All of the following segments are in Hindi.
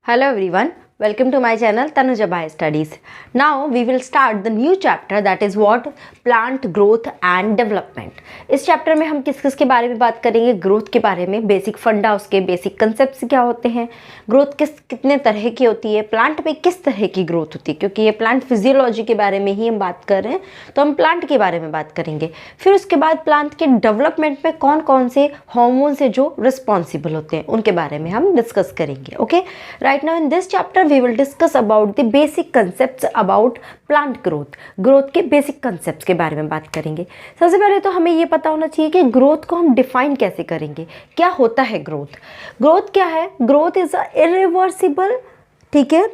Hello everyone, welcome to my channel Tanuja Bai Studies. Now we will start the new chapter that is what plant growth and development. इस चैप्टर में हम किस किस के बारे में बात करेंगे? ग्रोथ के बारे में, बेसिक फंडा उसके, बेसिक कंसेप्ट्स क्या होते हैं, ग्रोथ कितने तरह की होती है, प्लांट में किस तरह की ग्रोथ होती है, क्योंकि ये प्लांट फिजियोलॉजी के बारे में ही हम बात कर रहे हैं तो हम प्लांट के बारे में बात करेंगे. फिर उसके बाद प्लांट के डेवलपमेंट में कौन कौन से हार्मोन से जो रिस्पॉन्सिबल होते हैं उनके बारे में हम डिस्कस करेंगे. Okay, right now in this chapter we will discuss about the basic concepts about plant growth के बेसिक कंसेप्ट्स के बारे में बात करेंगे. सबसे पहले तो हमें ये पता होना चाहिए कि ग्रोथ को हम डिफाइन कैसे करेंगे, क्या होता है ग्रोथ. ग्रोथ क्या है? ग्रोथ इज अ इरिवर्सिबल, ठीक है,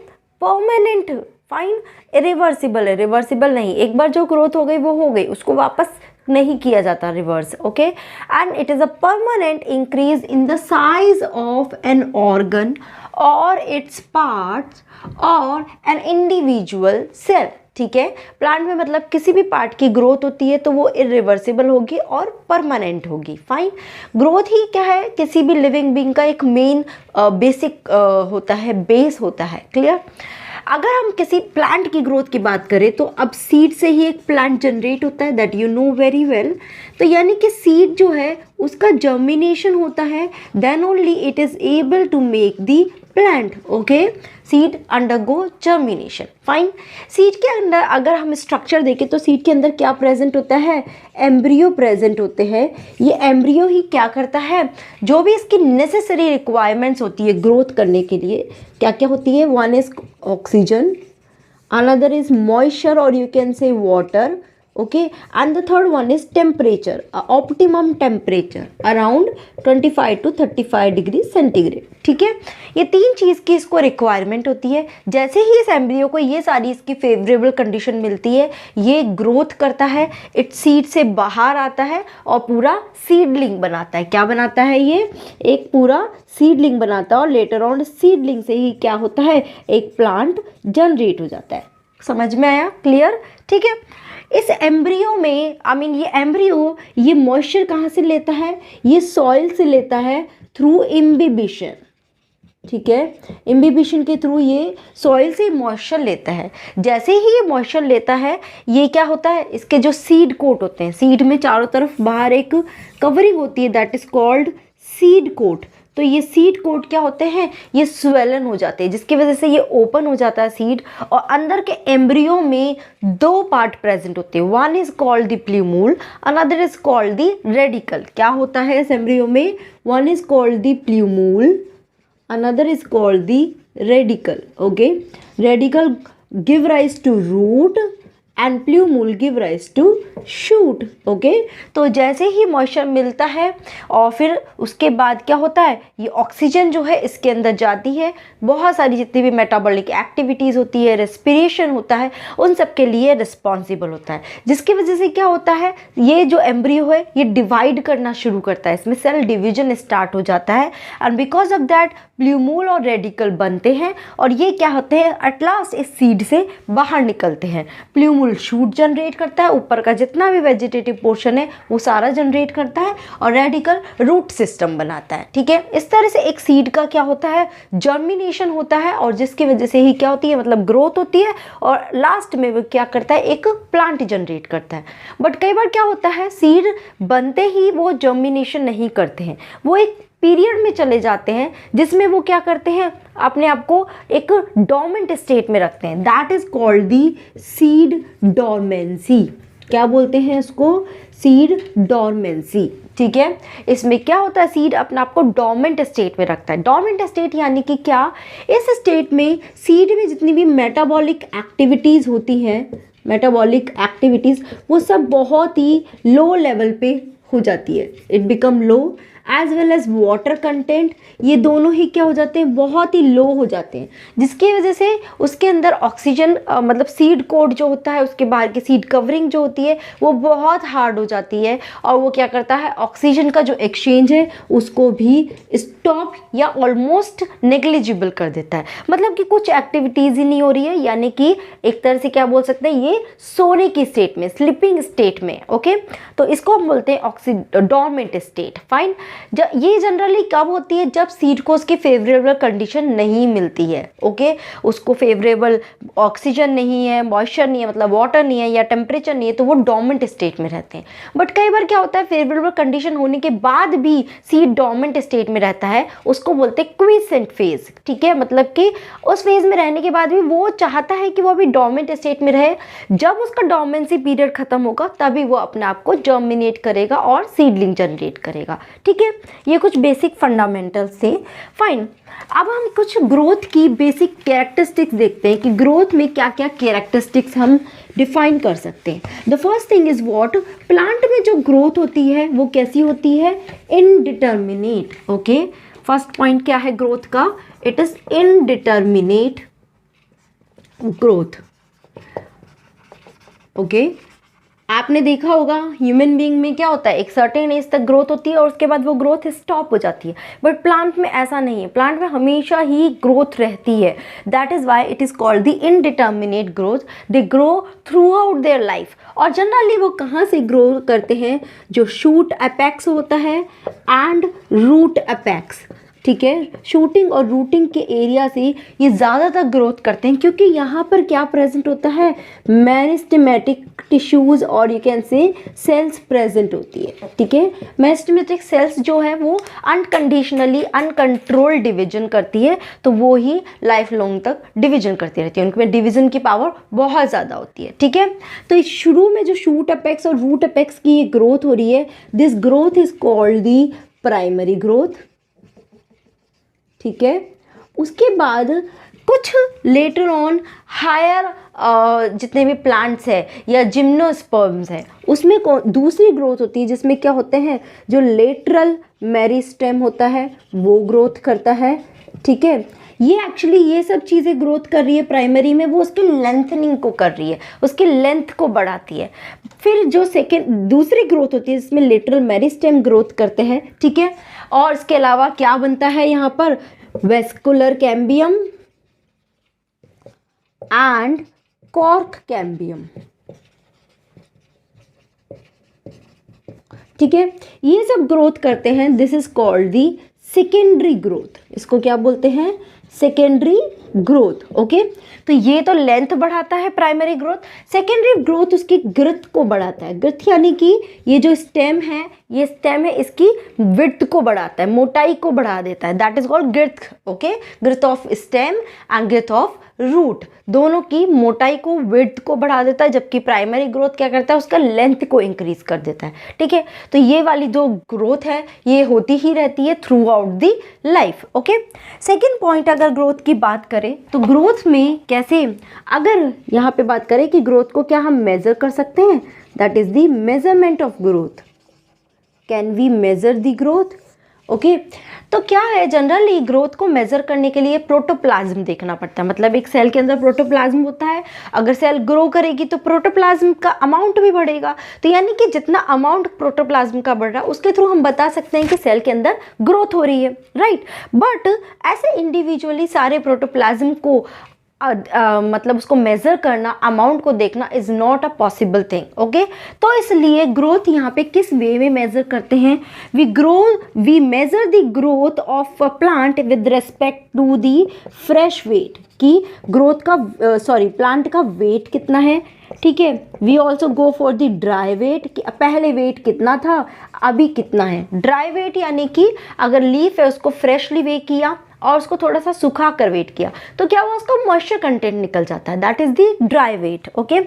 परमानेंट, फाइन, इरिवर्सिबल नहीं, एक बार जो ग्रोथ हो गई वो हो गई, उसको वापस नहीं किया जाता reverse. Okay, and it is a permanent increase in the size of an organ और इट्स पार्ट्स और एन इंडिविजुअल सेल. ठीक है, प्लांट में मतलब किसी भी पार्ट की ग्रोथ होती है तो वो इरिवर्सिबल होगी और परमानेंट होगी. फाइन, ग्रोथ ही क्या है? किसी भी लिविंग बीइंग का एक मेन बेसिक होता है, बेस होता है. क्लियर? अगर हम किसी प्लांट की ग्रोथ की बात करें तो अब सीड से ही एक प्लांट जनरेट होता है, that you know very well. तो यानी कि सीड जो है उसका जर्मिनेशन होता है, then only it is able to make the plant. Okay, seed undergo germination. Fine, seed के अंदर अगर हम स्ट्रक्चर देखें तो सीड के अंदर क्या प्रेजेंट होता है? एम्ब्रियो प्रेजेंट होते हैं. ये एम्ब्रियो ही क्या करता है? जो भी इसकी नेसेसरी रिक्वायरमेंट्स होती है ग्रोथ करने के लिए, क्या क्या होती है? One is oxygen, another is moisture और you can say water. Okay, and the third one is temperature, optimum temperature around 25 to 35 degree centigrade. ठीक है, ये तीन चीज़ की इसको रिक्वायरमेंट होती है. जैसे ही इस एम्ब्रियो को ये सारी इसकी फेवरेबल कंडीशन मिलती है, ये ग्रोथ करता है, इट सीड से बाहर आता है और पूरा सीडलिंग बनाता है. क्या बनाता है? ये एक पूरा सीडलिंग बनाता है और लेटर ऑन सीडलिंग से ही क्या होता है? एक प्लांट जनरेट हो जाता है. समझ में आया? क्लियर? ठीक है, इस एम्ब्रियो में ये एम्ब्रियो ये मॉइस्चर कहाँ से लेता है? ये सॉइल से लेता है थ्रू इम्बिबिशन. ठीक है, इम्बिबिशन के थ्रू ये सॉइल से मॉइस्चर लेता है. जैसे ही ये मॉइस्चर लेता है, ये क्या होता है? इसके जो सीड कोट होते हैं, सीड में चारों तरफ बाहर एक कवरिंग होती है, that is called seed coat. तो ये सीड कोट क्या होते हैं? ये स्वेलन हो जाते हैं, जिसकी वजह से ये ओपन हो जाता है सीड, और अंदर के एम्ब्रियो में दो पार्ट प्रेजेंट होते हैं. One is called the plumule, another is called the radicle. क्या होता है इस एम्ब्रियो में? One is called the plumule, another is called the radicle. Okay, radicle give rise to root and plumule give rise to shoot. Okay, तो जैसे ही मॉइस्चर मिलता है और फिर उसके बाद क्या होता है? ये ऑक्सीजन जो है इसके अंदर जाती है, बहुत सारी जितनी भी मेटाबॉलिक एक्टिविटीज़ होती है, रेस्पिरेशन होता है, उन सब के लिए रिस्पॉन्सिबल होता है. जिसकी वजह से क्या होता है? ये जो एम्ब्रियो है ये डिवाइड करना शुरू करता है, इसमें सेल डिवीजन स्टार्ट हो जाता है, एंड बिकॉज ऑफ दैट प्ल्यूमूल और रेडिकल बनते हैं और ये क्या होते हैं? एट लास्ट इस सीड से बाहर निकलते हैं. प्ल्यूमूल शूट जनरेट करता है, ऊपर का जितना भी वेजिटेटिव पोर्शन है वो सारा जनरेट करता है, और रेडिकल रूट सिस्टम बनाता है. ठीक है, इस तरह से एक सीड का क्या होता है? जर्मिनेशन होता है, और जिसकी वजह से ही क्या होती है? मतलब ग्रोथ होती है, और लास्ट में वो क्या करता है? एक प्लांट जनरेट करता है. बट कई बार क्या होता है? सीड बनते ही वो जर्मिनेशन नहीं करते हैं, वो एक पीरियड में चले जाते हैं जिसमें वो क्या करते हैं? अपने आप को एक डोर्मेंट स्टेट में रखते हैं, that is called the seed dormancy. क्या बोलते हैं इसको? Seed dormancy. ठीक है, इसमें क्या होता है? सीड अपने आप को डोर्मेंट स्टेट में रखता है. डोर्मेंट स्टेट यानी कि क्या? इस स्टेट में सीड में जितनी भी मेटाबॉलिक एक्टिविटीज़ होती हैं, मेटाबॉलिक एक्टिविटीज़, वो सब बहुत ही लो लेवल पे हो जाती है. It become low as well as water content, ये दोनों ही क्या हो जाते हैं? बहुत ही लो हो जाते हैं, जिसकी वजह से उसके अंदर ऑक्सीजन मतलब सीड कोट जो होता है, उसके बाहर की सीड कवरिंग जो होती है वो बहुत हार्ड हो जाती है, और वो क्या करता है? ऑक्सीजन का जो एक्सचेंज है उसको भी स्टॉप या ऑलमोस्ट नेग्लिजिबल कर देता है. मतलब कि कुछ एक्टिविटीज़ ही नहीं हो रही है, यानी कि एक तरह से क्या बोल सकते हैं? ये सोने की स्टेट में, स्लीपिंग स्टेट में. ओके, तो इसको हम बोलते हैं डोर्मेंट स्टेट. फाइन, ये जनरली कब होती है, जब सीड को उसकी फेवरेबल कंडीशन नहीं मिलती है, ओके, उसको फेवरेबल ऑक्सीजन नहीं है, मॉइस्चर नहीं है, मतलब वाटर नहीं है या टेम्परेचर नहीं है, तो वो डोर्मेंट स्टेट में रहते हैं। बट कई बार क्या होता है, फेवरेबल कंडीशन होने के बाद भी सीड डोर्मेंट स्टेट में रहता है, उसको बोलते हैं क्विसेंट फेज, ठीक है, मतलब कि उस फेज में रहने के बाद भी वो चाहता है कि वो अभी डोर्मेंट स्टेट में रहे। जब उसका डोर्मेंसी पीरियड खत्म होगा तभी वो अपने आप को जर्मिनेट करेगा और सीडलिंग जनरेट करेगा, ठीक है। ये कुछ बेसिक फंडामेंटल्स थे। फाइन, अब हम कुछ ग्रोथ की बेसिक कैरेक्टरिस्टिक्स देखते हैं कि ग्रोथ में क्या क्या कैरेक्टरिस्टिक्स हम डिफाइन कर सकते हैं। The first thing is what, plant में जो ग्रोथ होती है वो कैसी होती है, इनडिटर्मिनेट, ओके। फर्स्ट पॉइंट क्या है ग्रोथ का, it is indeterminate growth, okay. आपने देखा होगा ह्यूमन बीइंग में क्या होता है, एक सर्टेन एज तक ग्रोथ होती है और उसके बाद वो ग्रोथ स्टॉप हो जाती है, बट प्लांट में ऐसा नहीं है, प्लांट में हमेशा ही ग्रोथ रहती है। That is why it is called the indeterminate growth. They grow through out their life. और जनरली वो कहाँ से ग्रो करते हैं, जो शूट अपेक्स होता है एंड रूट अपेक्स, ठीक है, शूटिंग और रूटिंग के एरिया से ये ज़्यादातर ग्रोथ करते हैं, क्योंकि यहाँ पर क्या प्रेजेंट होता है, मेरिस्टेमेटिक टिश्यूज़ और यू कैन से सेल्स प्रेजेंट होती है, ठीक है। मेरिस्टेमेटिक सेल्स जो है वो अनकंडीशनली अनकंट्रोल्ड डिवीजन करती है, तो वो ही लाइफ लॉन्ग तक डिवीजन करती रहती है, उनमें डिवीजन की पावर बहुत ज़्यादा होती है, ठीक है। तो इस शुरू में जो शूट अपेक्स और रूट अपेक्स की ये ग्रोथ हो रही है, this growth is called the primary growth, ठीक है। उसके बाद कुछ लेटर ऑन हायर जितने भी प्लांट्स है या जिम्नोस्पर्म्स है, उसमें दूसरी ग्रोथ होती है जिसमें क्या होते हैं, जो लेटरल मेरिस्टेम होता है वो ग्रोथ करता है, ठीक है। ये एक्चुअली ये सब चीज़ें ग्रोथ कर रही है प्राइमरी में, वो उसकी लेंथनिंग को कर रही है, उसकी लेंथ को बढ़ाती है। फिर जो दूसरी ग्रोथ होती है जिसमें लेटरल मेरिस्टेम ग्रोथ करते हैं, ठीक है। और इसके अलावा क्या बनता है यहाँ पर, vascular cambium and cork cambium, ठीक है। ये सब ग्रोथ करते हैं, this is called the secondary growth. इसको क्या बोलते हैं, सेकेंडरी ग्रोथ, ओके। तो ये तो लेंथ बढ़ाता है प्राइमरी ग्रोथ। सेकेंडरी ग्रोथ उसकी ग्रोथ को बढ़ाता है। ग्रोथ यानी कि ये जो स्टेम है, ये स्टेम है, इसकी विड्थ को बढ़ाता है, मोटाई को बढ़ा देता है, that is called growth, okay. Growth of stem and growth of root, दोनों की मोटाई को, विड्थ को बढ़ा देता है, जबकि प्राइमरी ग्रोथ क्या करता है, उसका लेंथ को इंक्रीज कर देता है, ठीक है। तो ये वाली जो ग्रोथ है ये होती ही रहती है through out the life, okay. Second point, अगर ग्रोथ की बात करें तो ग्रोथ में कैसे, अगर यहाँ पे बात करें कि ग्रोथ को क्या हम मेजर कर सकते हैं, that is the measurement of growth. Can we measure the growth, okay. तो क्या है, जनरली ग्रोथ को मेजर करने के लिए प्रोटोप्लाज्म देखना पड़ता है, मतलब एक सेल के अंदर प्रोटोप्लाज्म होता है, अगर सेल ग्रो करेगी तो प्रोटोप्लाज्म का अमाउंट भी बढ़ेगा। तो यानी कि जितना अमाउंट प्रोटोप्लाज्म का बढ़ रहा है उसके थ्रू हम बता सकते हैं कि सेल के अंदर ग्रोथ हो रही है, राइट। बट ऐसे इंडिविजुअली सारे प्रोटोप्लाज्म को मतलब उसको मेजर करना, अमाउंट को देखना is not a possible thing, okay. तो इसलिए ग्रोथ यहाँ पे किस वे में मेजर करते हैं, we measure the growth of a plant with respect to the fresh weight, कि ग्रोथ का प्लांट का वेट कितना है, ठीक है। We also go for the dry weight, कि पहले वेट कितना था अभी कितना है। ड्राई वेट यानी कि अगर लीफ है उसको फ्रेशली वे किया और उसको थोड़ा सा सुखा कर वेट किया तो क्या हुआ, उसका मॉइस्चर कंटेंट निकल जाता है, that is the dry weight, okay.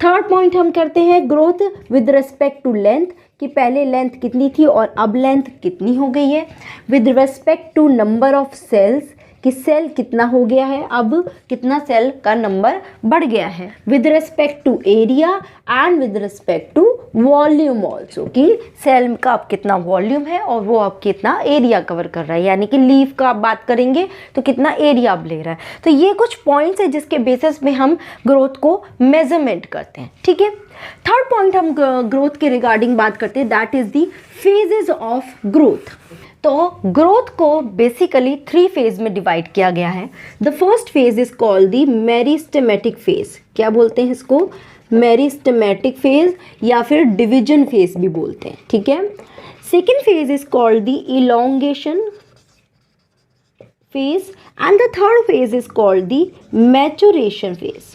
Third point हम करते हैं growth with respect to length, कि पहले लेंथ कितनी थी और अब लेंथ कितनी हो गई है। With respect to number of cells, कि सेल कितना हो गया है, अब कितना सेल का नंबर बढ़ गया है। With respect to area and with respect to volume also, कि सेल का अब कितना वॉल्यूम है और वो अब कितना एरिया कवर कर रहा है, यानी कि लीफ का आप बात करेंगे तो कितना एरिया अब ले रहा है। तो ये कुछ पॉइंट्स है जिसके बेसिस में हम ग्रोथ को मेजरमेंट करते हैं, ठीक है। थर्ड पॉइंट हम ग्रोथ के रिगार्डिंग बात करते हैं, that is the phases of growth. तो ग्रोथ को बेसिकली 3 फेज में डिवाइड किया गया है। The first phase is called the meristematic phase, क्या बोलते हैं इसको, मेरिस्टेमेटिक फेज या फिर डिवीजन फेज भी बोलते हैं, ठीक है। Second phase is called the elongation phase and the third phase is called the maturation phase.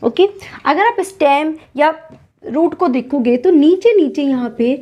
Okay अगर आप स्टेम या रूट को देखोगे तो नीचे नीचे यहाँ पे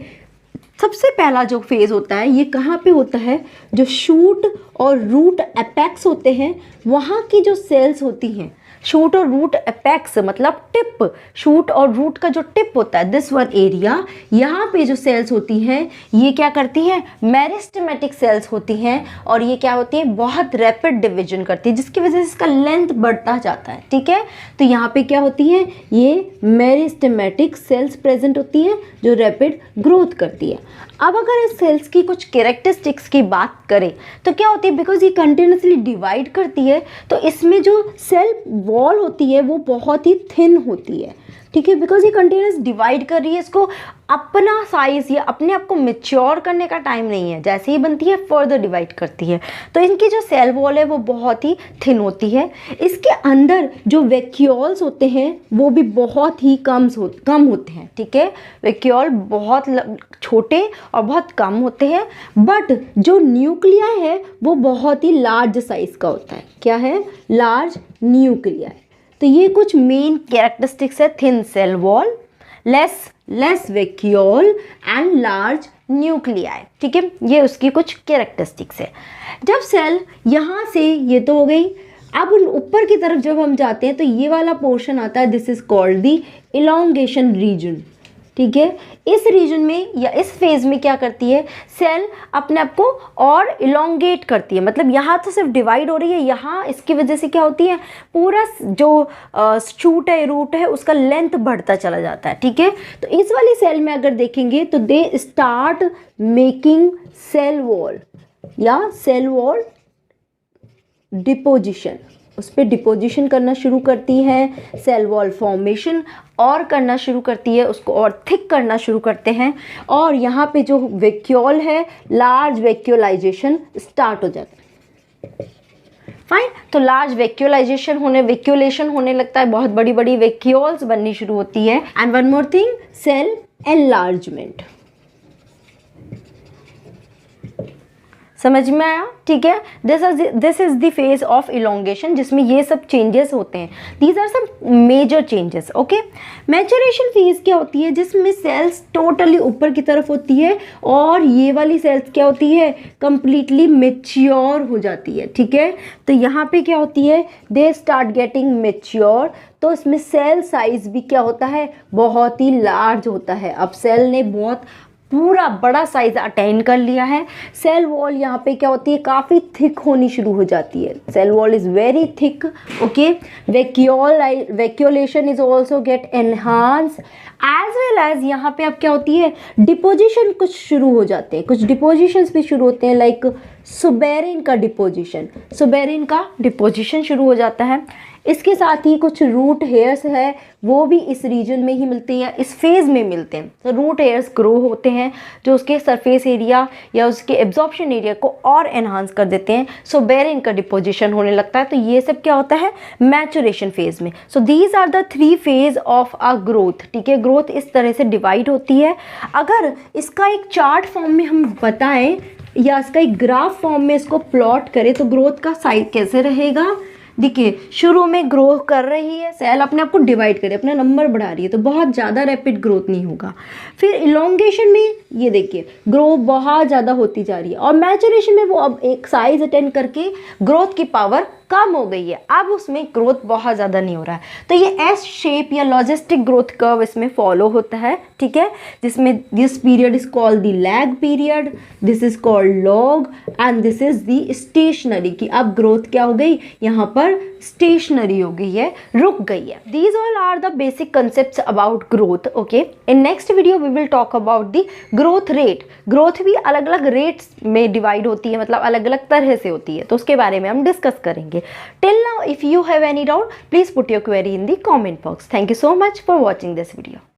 सबसे पहला जो फेज होता है ये कहाँ पे होता है, जो शूट और रूट एपेक्स होते हैं वहाँ की जो सेल्स होती हैं, शूट और रूट एपेक्स मतलब टिप, शूट और रूट का जो टिप होता है दिस वन एरिया, यहाँ पे जो सेल्स होती हैं ये क्या करती हैं, मेरिस्टेमेटिक सेल्स होती हैं और ये क्या होती है, बहुत रैपिड डिवीजन करती है जिसकी वजह से इसका लेंथ बढ़ता जाता है। ठीक है, तो यहाँ पे क्या होती है, ये मेरिस्टेमेटिक सेल्स प्रेजेंट होती हैं जो रैपिड ग्रोथ करती है। अब अगर इस सेल्स की कुछ कैरेक्टरिस्टिक्स की बात करें तो क्या होती है, बिकॉज ये कंटिन्यूसली डिवाइड करती है तो इसमें जो सेल वॉल होती है वो बहुत ही थिन होती है। ठीक है, बिकॉज ये कंटिन्यूस डिवाइड कर रही है, इसको अपना साइज या अपने आप को मैच्योर करने का टाइम नहीं है, जैसे ही बनती है फर्दर डिवाइड करती है। तो इनकी जो सेल वॉल है वो बहुत ही थिन होती है। इसके अंदर जो वैक्यूल्स होते हैं वो भी बहुत ही कम होते हैं। ठीक है, वैक्यूल बहुत छोटे और बहुत कम होते हैं, बट जो न्यूक्लिया है वो बहुत ही लार्ज साइज का होता है। क्या है, लार्ज न्यूक्लिया है। तो ये कुछ मेन कैरेक्टरिस्टिक्स है, thin cell wall, less vacuole and large nuclei. ठीक है, ये उसकी कुछ कैरेक्टरिस्टिक्स है। जब सेल यहाँ से ये तो हो गई, अब ऊपर की तरफ जब हम जाते हैं तो ये वाला पोर्शन आता है, this is called the elongation region. ठीक है, इस रीजन में या इस फेज में क्या करती है, सेल अपने आप को और इलोंगेट करती है, मतलब यहाँ तो सिर्फ डिवाइड हो रही है, यहाँ इसकी वजह से क्या होती है, पूरा जो शूट है, रूट है, उसका लेंथ बढ़ता चला जाता है। ठीक है, तो इस वाली सेल में अगर देखेंगे तो they start making cell wall या सेल वॉल डिपोजिशन, उस पर डिपोजिशन करना शुरू करती है, सेल वॉल फॉर्मेशन और करना शुरू करती है, उसको और थिक करना शुरू करते हैं और यहाँ पे जो वैक्यूल है, लार्ज वैक्यूलाइजेशन स्टार्ट हो जाता है। फाइन, तो लार्ज वैक्यूलेशन होने लगता है, बहुत बड़ी बड़ी वैक्यूल्स बननी शुरू होती है। And one more thing, cell enlargement. समझ में आया? ठीक है, this is the phase of elongation जिसमें ये सब चेंजेस होते हैं। These are some major changes. Okay, maturation phase क्या होती है, जिसमें सेल्स टोटली ऊपर की तरफ होती है और ये वाली सेल्स क्या होती है, कंप्लीटली मेच्योर हो जाती है। ठीक है, तो यहाँ पे क्या होती है, दे स्टार्ट गेटिंग मेच्योर, तो इसमें सेल साइज भी क्या होता है, बहुत ही लार्ज होता है। अब सेल ने बहुत पूरा बड़ा साइज अटेन कर लिया है। सेल वॉल यहाँ पे क्या होती है, काफ़ी थिक होनी शुरू हो जाती है। Cell wall is very thick. Okay, vacuolation is also get enhance as well as यहाँ पे अब क्या होती है, डिपोजिशन कुछ शुरू हो जाते हैं, कुछ डिपोजिशंस भी शुरू होते हैं, लाइक सुबेरिन का डिपोजिशन शुरू हो जाता है। इसके साथ ही कुछ रूट हेयर्स है वो भी इस रीजन में ही मिलते हैं, इस फेज में मिलते हैं। तो रूट हेयर्स ग्रो होते हैं जो उसके सरफेस एरिया या उसके एब्जॉर्प्शन एरिया को और एनहांस कर देते हैं। सो बेरिन का डिपोजिशन होने लगता है। तो ये सब क्या होता है, मैचुरेशन फेज में। So these are the 3 phase of a growth. ठीक है, ग्रोथ इस तरह से डिवाइड होती है। अगर इसका एक चार्ट फॉर्म में हम बताएं या इसका एक ग्राफ फॉर्म में इसको प्लॉट करें तो ग्रोथ का साइज कैसे रहेगा। देखिए, शुरू में ग्रो कर रही है सेल, अपने आप को डिवाइड करे, अपना नंबर बढ़ा रही है, तो बहुत ज़्यादा रैपिड ग्रोथ नहीं होगा। फिर इलोंगेशन में ये देखिए ग्रो बहुत ज़्यादा होती जा रही है और मैचुरेशन में वो अब एक साइज अटेंड करके ग्रोथ की पावर कम हो गई है, अब उसमें ग्रोथ बहुत ज़्यादा नहीं हो रहा है। तो ये एस शेप या लॉजिस्टिक ग्रोथ कर्व इसमें फॉलो होता है। ठीक है, जिसमें this period is called the lag period, this is called log and this is the stationary, की अब ग्रोथ क्या हो गई, यहाँ पर स्टेशनरी हो गई है, रुक गई है। These all are the basic concept about growth. Okay, in next video we will talk about the growth rate. Growth भी अलग अलग रेट्स में डिवाइड होती है, मतलब अलग अलग तरह से होती है, तो उसके बारे में हम डिस्कस करेंगे। Till now, if you have any doubt, please put your query in the comment box. Thank you so much for watching this video.